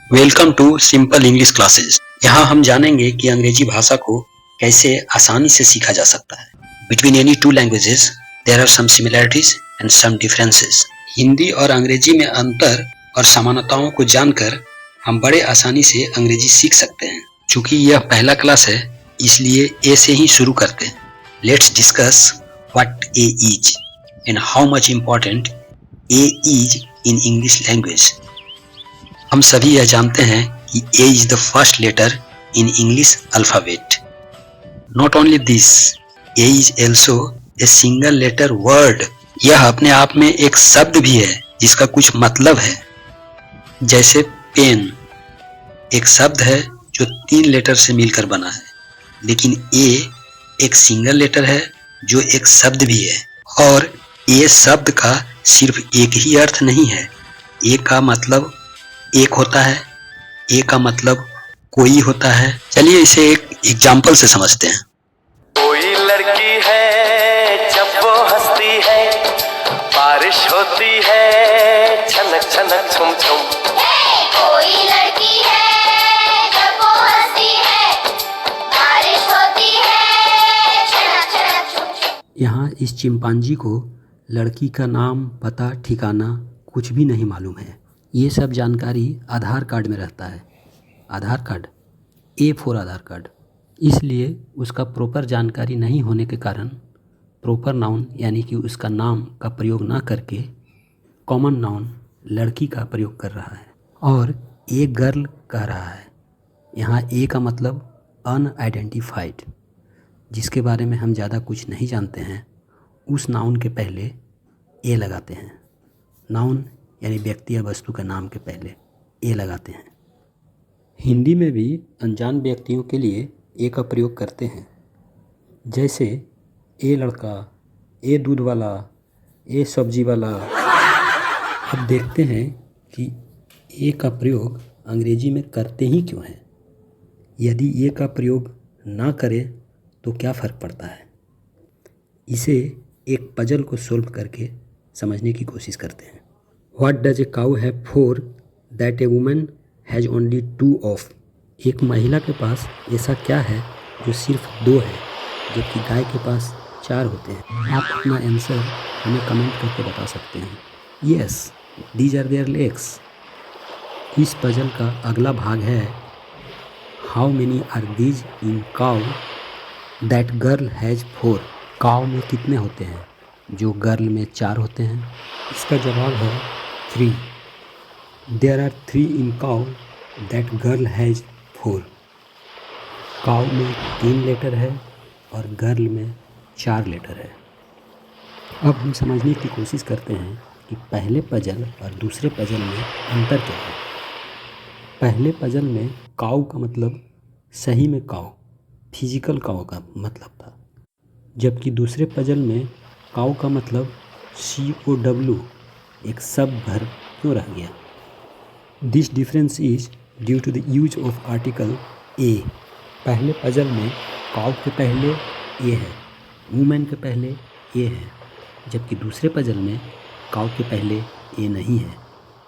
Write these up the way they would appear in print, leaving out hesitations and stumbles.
Welcome to simple English classes. यहाँ हम जानेंगे कि अंग्रेजी भाषा को कैसे आसानी से सीखा जा सकता है। Between any two languages there are some similarities and some differences. Hindi और अंग्रेजी में अंतर और समानताओं को जानकर हम बड़े आसानी से अंग्रेजी सीख सकते हैं। चूंकि यह पहला क्लास है, इसलिए ए से ही शुरू करते हैं। Let's discuss what A is and how much important A is in English language. हम सभी यह जानते हैं कि A is the first letter in English alphabet. Not only this, A is also a single letter word. यह अपने आप में एक शब्द भी है जिसका कुछ मतलब है। जैसे पेन एक शब्द है जो 3 लेटर से मिलकर बना है, लेकिन A एक सिंगल लेटर है जो एक शब्द भी है। और A शब्द का सिर्फ एक ही अर्थ नहीं है। A का मतलब एक होता है, ए का मतलब कोई होता है। चलिए इसे एक एग्जाम्पल से समझते हैं। कोई लड़की है जब वो हंसती है, बारिश होती है छनक छनक छुम छुम। कोई लड़की है जब वो हंसती है, बारिश होती है छनक छनक छुम छुम। यहाँ इस चिंपांजी को लड़की का नाम, पता, ठिकाना कुछ भी नहीं मालूम है। ये सब जानकारी आधार कार्ड में रहता है। Aadhaar card, A for Aadhaar card. इसलिए उसका प्रॉपर जानकारी नहीं होने के कारण प्रॉपर नाउन यानी कि उसका नाम का प्रयोग ना करके कॉमन नाउन लड़की का प्रयोग कर रहा है और ए गर्ल कह रहा है। यहाँ ए का मतलब अनआइडेंटिफाइड, जिसके बारे में हम ज़्यादा कुछ नहीं जानते हैं, उस नाउन के पहले ए लगाते हैं। नाउन यानी व्यक्ति या वस्तु के नाम के पहले ए लगाते हैं। हिंदी में भी अनजान व्यक्तियों के लिए ए का प्रयोग करते हैं। जैसे ए लड़का, ए दूध वाला, ए सब्जी वाला। अब देखते हैं कि ए का प्रयोग अंग्रेजी में करते ही क्यों हैं। यदि ए का प्रयोग ना करें तो क्या फ़र्क पड़ता है। इसे एक पजल को सोल्व करके समझने की कोशिश करते हैं। What does a cow have 4 that a woman has only 2 of? एक महिला के पास ऐसा क्या है जो सिर्फ 2 है, जबकि गाय के पास 4 होते हैं। आप अपना आंसर हमें कमेंट करके बता सकते हैं। Yes, these are their legs. इस पजल का अगला भाग है How many are these in cow that girl has 4? काव में कितने होते हैं जो गर्ल में 4 होते हैं। इसका जवाब है 3. There are 3 in cow that girl has 4. काव में 3 लेटर है और गर्ल में 4 लेटर है। अब हम समझने की कोशिश करते हैं कि पहले पजल और दूसरे पजल में अंतर क्या है। पहले पजल में काव का मतलब सही में काव, फिजिकल काव का मतलब था, जबकि दूसरे पजल में काव का मतलब COW एक शब्द भर क्यों रह गया। This difference is due to the use of article A. पहले पजल में काव के पहले ए है, वुमेन के पहले ए है, जबकि दूसरे पजल में काव के पहले ए नहीं है,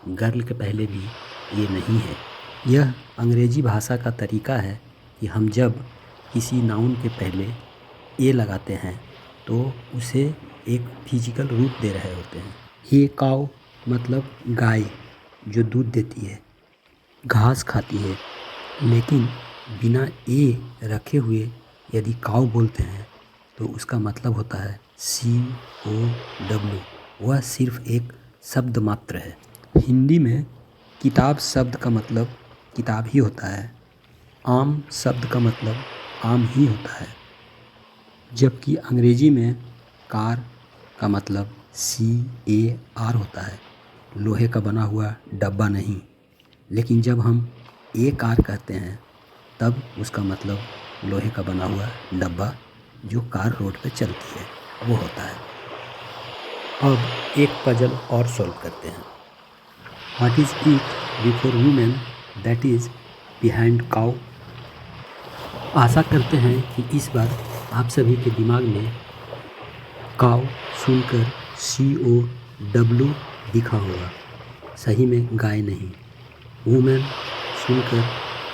गर्ल के पहले भी ए नहीं है। यह अंग्रेजी भाषा का तरीका है कि हम जब किसी नाउन के पहले ए लगाते हैं तो उसे एक फिजिकल रूप दे रहे होते हैं। ये काव मतलब गाय जो दूध देती है, घास खाती है, लेकिन बिना ए रखे हुए यदि काव बोलते हैं तो उसका मतलब होता है COW। वह सिर्फ एक शब्द मात्र है। हिंदी में किताब शब्द का मतलब किताब ही होता है, आम शब्द का मतलब आम ही होता है, जबकि अंग्रेजी में कार का मतलब CAR होता है, लोहे का बना हुआ डब्बा नहीं। लेकिन जब हम ए कार कहते हैं तब उसका मतलब लोहे का बना हुआ डब्बा जो कार रोड पे चलती है वो होता है। अब एक पजल और सॉल्व करते हैं। What is it before women that is behind cow. आशा करते हैं कि इस बार आप सभी के दिमाग में काउ सुनकर COW दिखा होगा, सही में गाय नहीं। वुमेन सुनकर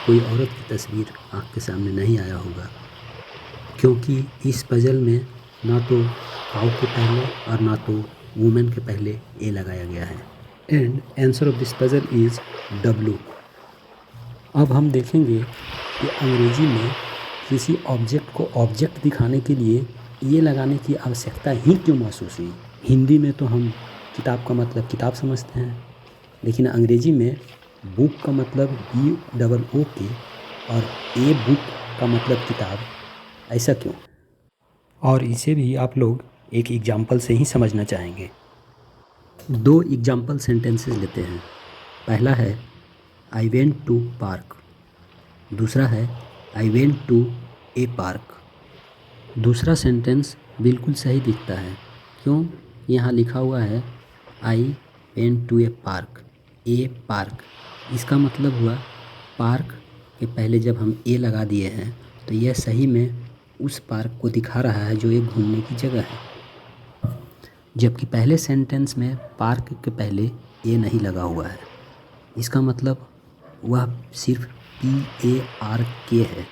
कोई औरत की तस्वीर आँख के सामने नहीं आया होगा, क्योंकि इस पजल में ना तो काऊ के पहले और ना तो वुमेन के पहले ए लगाया गया है। And answer of this puzzle is W। अब हम देखेंगे कि अंग्रेजी में किसी ऑब्जेक्ट को ऑब्जेक्ट दिखाने के लिए ये लगाने की आवश्यकता ही क्यों महसूस हुई। हिंदी में तो हम किताब का मतलब किताब समझते हैं, लेकिन अंग्रेजी में बुक का मतलब BOOK और ए बुक का मतलब किताब, ऐसा क्यों? और इसे भी आप लोग एक एग्जाम्पल से ही समझना चाहेंगे। 2 एग्जाम्पल सेंटेंसेस लेते हैं। पहला है आई वेंट टू पार्क, दूसरा है I went to a park. दूसरा सेंटेंस बिल्कुल सही दिखता है, क्यों? यहाँ लिखा हुआ है I went to a park, a park. इसका मतलब हुआ पार्क के पहले जब हम ए लगा दिए हैं तो यह सही में उस पार्क को दिखा रहा है जो एक घूमने की जगह है, जबकि पहले सेंटेंस में पार्क के पहले ए नहीं लगा हुआ है। इसका मतलब वह सिर्फ PARK है,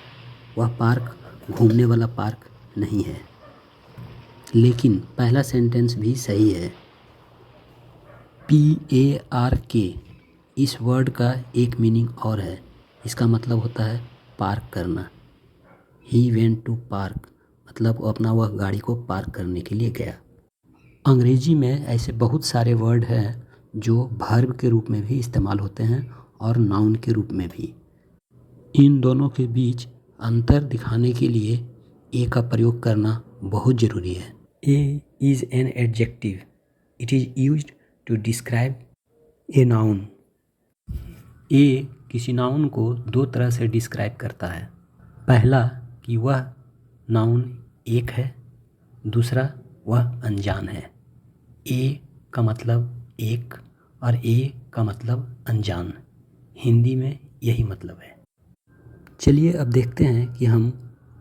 वह पार्क घूमने वाला पार्क नहीं है। लेकिन पहला सेंटेंस भी सही है। PARK इस वर्ड का एक मीनिंग और है, इसका मतलब होता है पार्क करना। ही वेंट टू पार्क मतलब अपना वह गाड़ी को पार्क करने के लिए गया। अंग्रेजी में ऐसे बहुत सारे वर्ड हैं जो वर्ब के रूप में भी इस्तेमाल होते हैं और नाउन के रूप में भी। इन दोनों के बीच अंतर दिखाने के लिए ए का प्रयोग करना बहुत ज़रूरी है। A is an adjective, it is used to describe a noun. A किसी नाउन को 2 तरह से डिस्क्राइब करता है। पहला कि वह नाउन एक है, दूसरा वह अनजान है। ए का मतलब एक और ए का मतलब अनजान, हिंदी में यही मतलब है। चलिए अब देखते हैं कि हम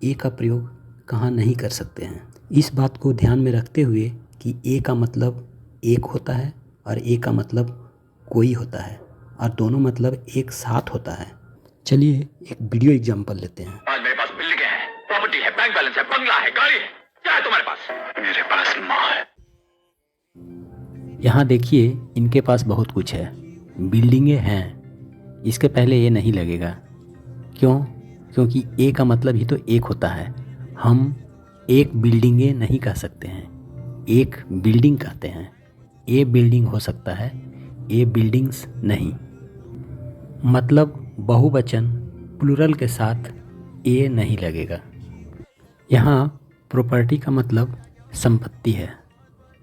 ए का प्रयोग कहाँ नहीं कर सकते हैं। इस बात को ध्यान में रखते हुए कि ए का मतलब एक होता है और ए का मतलब कोई होता है और दोनों मतलब एक साथ होता है। चलिए एक वीडियो एग्जांपल लेते हैं। आज मेरे पास बिल्डिंगें हैं, प्रॉपर्टी है, बैंक बैलेंस है, बंगला है, गाड़ी है। क्या है तुम्हारे पास? मेरे पास माँ है। यहाँ देखिए इनके पास बहुत कुछ है, बिल्डिंगें हैं, इसके पहले ये नहीं लगेगा। क्यों? क्योंकि ए का मतलब ही तो एक होता है। हम एक बिल्डिंगें नहीं कह सकते हैं, एक बिल्डिंग कहते हैं। ए बिल्डिंग हो सकता है, ए बिल्डिंग्स नहीं। मतलब बहुवचन प्लूरल के साथ ए नहीं लगेगा। यहाँ प्रॉपर्टी का मतलब संपत्ति है,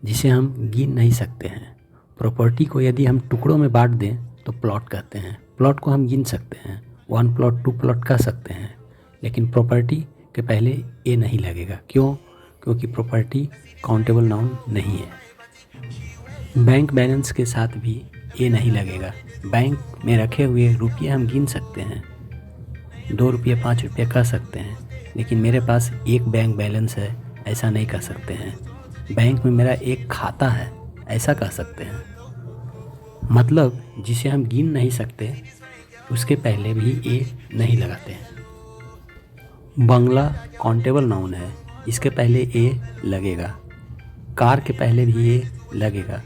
जिसे हम गिन नहीं सकते हैं। प्रॉपर्टी को यदि हम टुकड़ों में बांट दें तो प्लॉट कहते हैं। प्लॉट को हम गिन सकते हैं, 1 प्लॉट 2 प्लॉट कह सकते हैं, लेकिन प्रॉपर्टी के पहले ए नहीं लगेगा। क्यों? क्योंकि प्रॉपर्टी काउंटेबल नाउन नहीं है। बैंक बैलेंस के साथ भी ए नहीं लगेगा। बैंक में रखे हुए रुपये हम गिन सकते हैं, 2 रुपये 5 रुपये कह सकते हैं, लेकिन मेरे पास एक बैंक बैलेंस है ऐसा नहीं कह सकते हैं। बैंक में मेरा एक खाता है ऐसा कह सकते हैं। मतलब जिसे हम गिन नहीं सकते उसके पहले भी ए नहीं लगाते हैं। बंगला काउंटेबल नाउन है, इसके पहले ए लगेगा। कार के पहले भी ए लगेगा।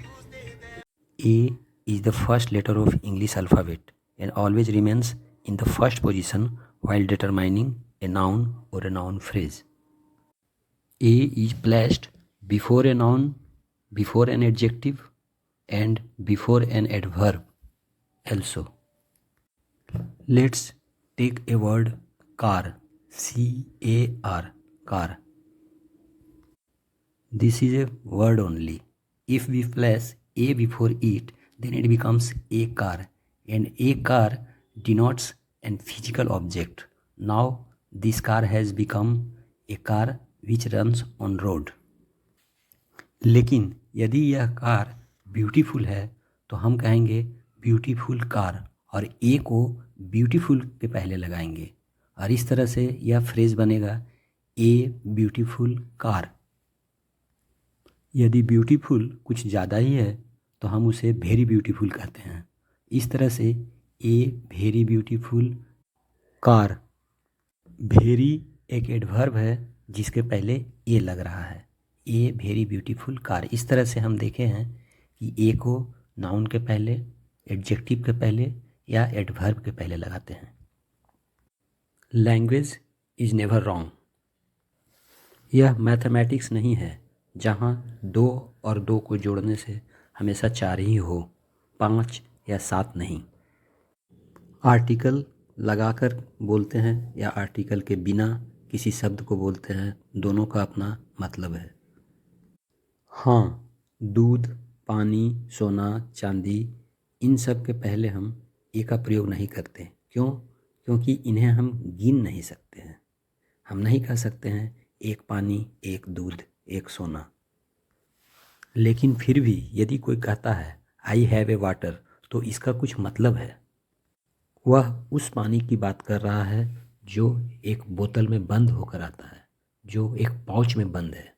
ए is the first letter of English alphabet and always remains in the first position while determining a noun or a noun phrase. A is placed before a noun, before an adjective and before an adverb also. Let's take a word car, C-A-R, car. This is a word only. If we place a before it, then it becomes a car, and a car denotes an physical object. Now this car has become a car which runs on road. लेकिन यदि यह car beautiful है तो हम कहेंगे beautiful car और ए को beautiful के पहले लगाएंगे और इस तरह से यह फ्रेज बनेगा ए ब्यूटीफुल कार। यदि ब्यूटीफुल कुछ ज़्यादा ही है तो हम उसे वेरी ब्यूटीफुल कहते हैं। इस तरह से a very beautiful car. Very एक एडवर्ब है जिसके पहले ए लग रहा है। A very beautiful car. इस तरह से हम देखे हैं कि ए को नाउन के पहले, एडजेक्टिव के पहले या एडवर्ब के पहले लगाते हैं। Language is never wrong. यह मैथमेटिक्स नहीं है जहाँ 2 और 2 को जोड़ने से हमेशा 4 ही हो, 5 या 7 नहीं। आर्टिकल लगाकर बोलते हैं या आर्टिकल के बिना किसी शब्द को बोलते हैं, दोनों का अपना मतलब है। हाँ, दूध, पानी, सोना, चांदी, इन सब के पहले हम ए का प्रयोग नहीं करते। क्यों? क्योंकि इन्हें हम गिन नहीं सकते हैं। हम नहीं कह सकते हैं एक पानी, एक दूध, एक सोना। लेकिन फिर भी यदि कोई कहता है आई हैव ए वाटर, तो इसका कुछ मतलब है। वह उस पानी की बात कर रहा है जो एक बोतल में बंद होकर आता है, जो एक पाउच में बंद है।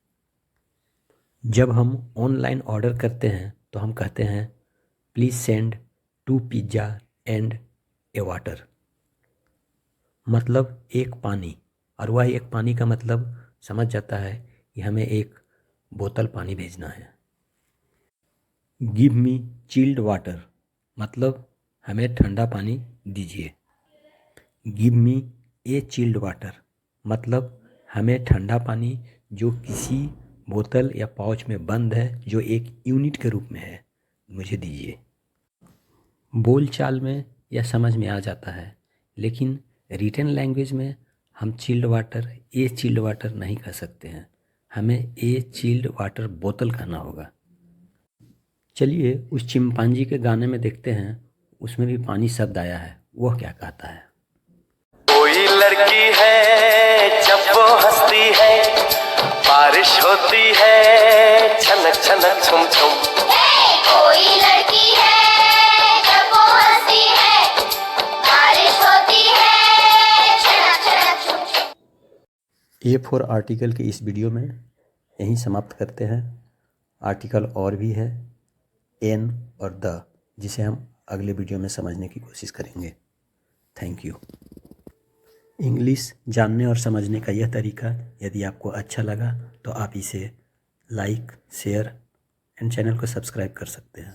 जब हम ऑनलाइन ऑर्डर करते हैं तो हम कहते हैं please send 2 pizza and A water, मतलब एक पानी। और वह एक पानी का मतलब समझ जाता है कि हमें एक बोतल पानी भेजना है। गिव मी चिल्ड वाटर, मतलब हमें ठंडा पानी दीजिए। गिव मी ए चिल्ड वाटर, मतलब हमें ठंडा पानी जो किसी बोतल या पाउच में बंद है, जो एक यूनिट के रूप में है, मुझे दीजिए। बोलचाल में यह समझ में आ जाता है, लेकिन रिटन लैंग्वेज में हम चिल्ड वाटर, ए चिल्ड वाटर नहीं कह सकते हैं। हमें ए चिल्ड वाटर बोतल कहना होगा। चलिए उस चिंपांजी के गाने में देखते हैं, उसमें भी पानी शब्द आया है, वह क्या कहता है। कोई लड़की है जब वो हंसती है, बारिश होती है छनक छनक छुम छुम। कोई लड़की है जब वो हंसती है, बारिश होती है छनक छनक छुम छुम। ए फॉर आर्टिकल के इस वीडियो में यहीं समाप्त करते हैं। आर्टिकल और भी है, एन और द, जिसे हम अगले वीडियो में समझने की कोशिश करेंगे। Thank you. इंग्लिश जानने और समझने का यह तरीका यदि आपको अच्छा लगा तो आप इसे लाइक, शेयर एंड चैनल को सब्सक्राइब कर सकते हैं।